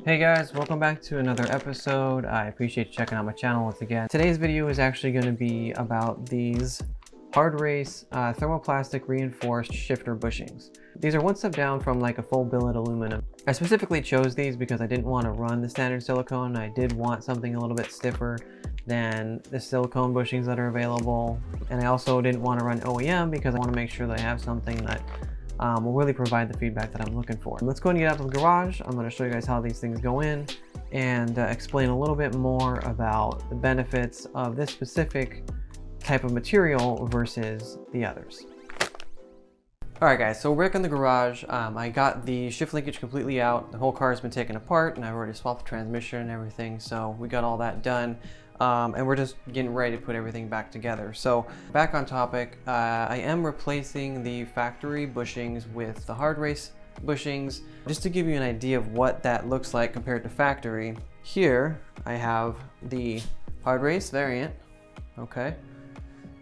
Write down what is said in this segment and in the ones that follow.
Hey guys, welcome back to another episode. I appreciate you checking out my channel once again. Today's video is actually going to be about these HardRace Thermoplastic reinforced shifter bushings. These are one step down from like a full billet aluminum. I specifically chose these because I didn't want to run the standard silicone. I did want something a little bit stiffer than the silicone bushings that are available. And I also didn't want to run OEM because I want to make sure that I have something that will really provide the feedback that I'm looking for. Let's go and get out to the garage. I'm going to show you guys how these things go in and explain a little bit more about the benefits of this specific type of material versus the others. Alright guys, so we're back in the garage. I got the shift linkage completely out. The whole car has been taken apart and I've already swapped the transmission and everything, so we got all that done. And we're just getting ready to put everything back together. So back on topic, I am replacing the factory bushings with the HardRace bushings. Just to give you an idea of what that looks like compared to factory, here I have the HardRace variant, okay?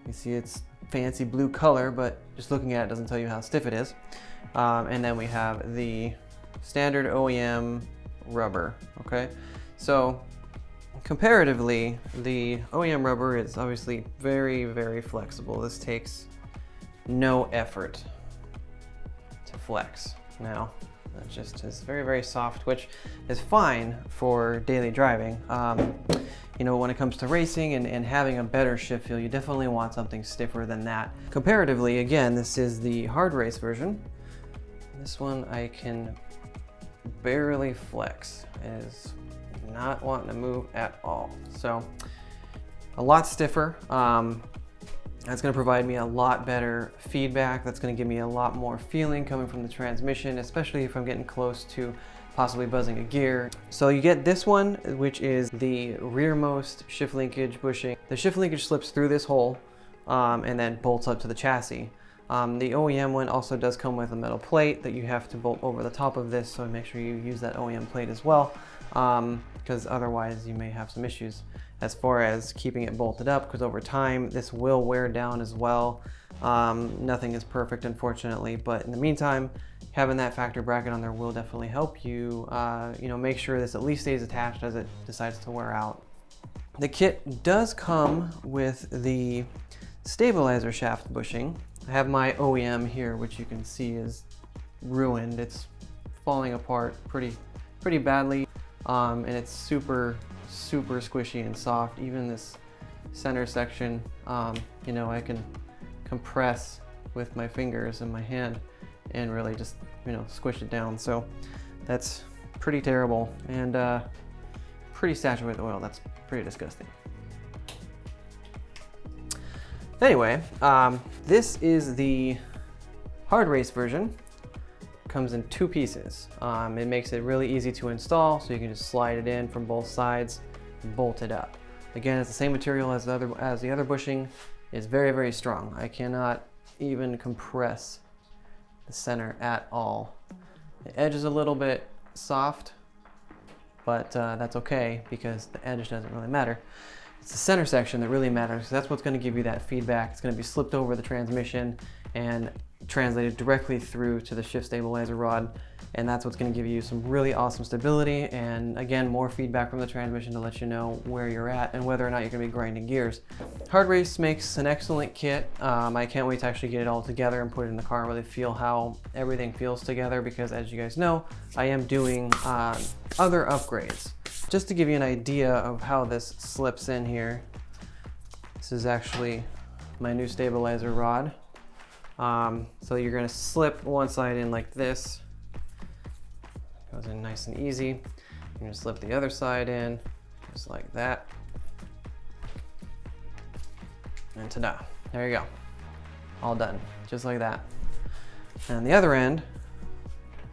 You see it's fancy blue color, but just looking at it doesn't tell you how stiff it is. And then we have the standard OEM rubber, okay? So comparatively, the OEM rubber is obviously very, very flexible. This takes no effort to flex. Now, that just is very, very soft, which is fine for daily driving. You know, when it comes to racing and having a better shift feel, you definitely want something stiffer than that. Comparatively, again, this is the HardRace version. This one I can barely flex. It is not wanting to move at all. So a lot stiffer. That's going to provide me a lot better feedback. That's going to give me a lot more feeling coming from the transmission, especially if I'm getting close to possibly buzzing a gear. So you get this one, which is the rearmost shift linkage bushing. The shift linkage slips through this hole and then bolts up to the chassis. The OEM one also does come with a metal plate that you have to bolt over the top of this, so make sure you use that OEM plate as well, because otherwise you may have some issues as far as keeping it bolted up, because over time this will wear down as well. Nothing is perfect, unfortunately, but in the meantime, having that factory bracket on there will definitely help you, you know, make sure this at least stays attached as it decides to wear out. The kit does come with the stabilizer shaft bushing. I have my OEM here, which you can see is ruined. It's falling apart pretty badly, and it's super squishy and soft. Even this center section, you know, I can compress with my fingers and my hand and really just, you know, squish it down. So that's pretty terrible and pretty saturated with oil. That's pretty disgusting. Anyway, this is the HardRace version. It comes in two pieces. It makes it really easy to install, so you can just slide it in from both sides and bolt it up. Again, it's the same material as the other bushing. It's very, very strong. I cannot even compress the center at all. The edge is a little bit soft, but that's okay because the edge doesn't really matter. It's the center section that really matters. That's what's going to give you that feedback. It's going to be slipped over the transmission and translated directly through to the shift stabilizer rod, and that's what's going to give you some really awesome stability and, again, more feedback from the transmission to let you know where you're at and whether or not you're going to be grinding gears. HardRace makes an excellent kit. I can't wait to actually get it all together and put it in the car and really feel how everything feels together, because as you guys know, I am doing other upgrades. Just to give you an idea of how this slips in here, this is actually my new stabilizer rod. So you're going to slip one side in like this. Goes in nice and easy. You're going to slip the other side in just like that. And ta-da, there you go. All done, just like that. And the other end,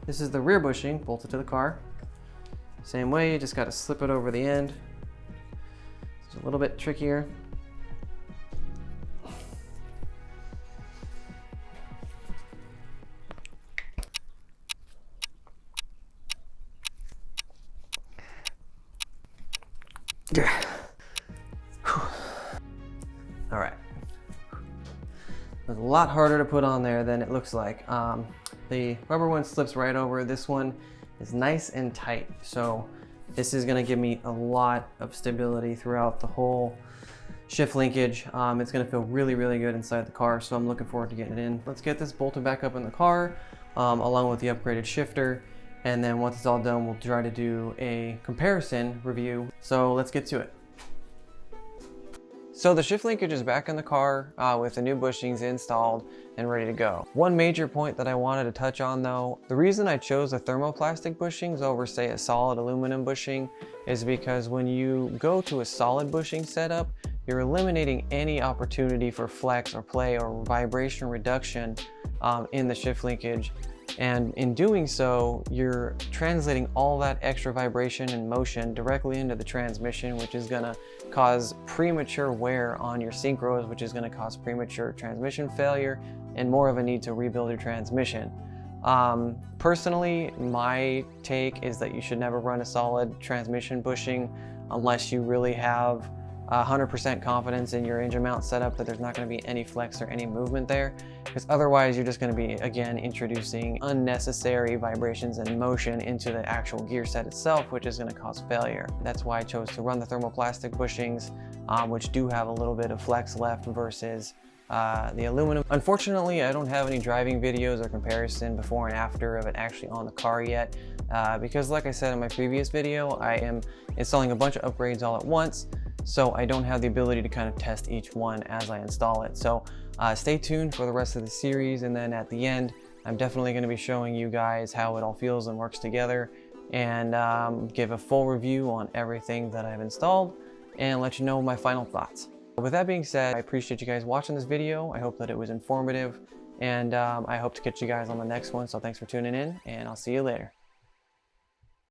this is the rear bushing bolted to the car. Same way, you just got to slip it over the end. It's a little bit trickier. All right. It's a lot harder to put on there than it looks like. The rubber one slips right over. This one is nice and tight. So This is going to give me a lot of stability throughout the whole shift linkage. It's going to feel really, really good inside the car, so I'm looking forward to getting it in. Let's get this bolted back up in the car along with the upgraded shifter, and then once it's all done, we'll try to do a comparison review. So let's get to it. So the shift linkage is back in the car with the new bushings installed and ready to go. One major point that I wanted to touch on though, the reason I chose a thermoplastic bushings over say a solid aluminum bushing is because when you go to a solid bushing setup, you're eliminating any opportunity for flex or play or vibration reduction in the shift linkage. And in doing so, you're translating all that extra vibration and motion directly into the transmission, which is gonna cause premature wear on your synchros, which is gonna cause premature transmission failure and more of a need to rebuild your transmission. Personally, my take is that you should never run a solid transmission bushing unless you really have 100% confidence in your engine mount setup that there's not going to be any flex or any movement there, because otherwise you're just going to be again introducing unnecessary vibrations and motion into the actual gear set itself, which is going to cause failure. That's why I chose to run the thermoplastic bushings, which do have a little bit of flex left versus the aluminum. Unfortunately, I don't have any driving videos or comparison before and after of it actually on the car yet, because like I said in my previous video, I am installing a bunch of upgrades all at once. So I don't have the ability to kind of test each one as I install it. So stay tuned for the rest of the series, and then at the end, I'm definitely going to be showing you guys how it all feels and works together, and give a full review on everything that I've installed and let you know my final thoughts. With that being said, I appreciate you guys watching this video. I hope that it was informative, and I hope to catch you guys on the next one. So thanks for tuning in, and I'll see you later.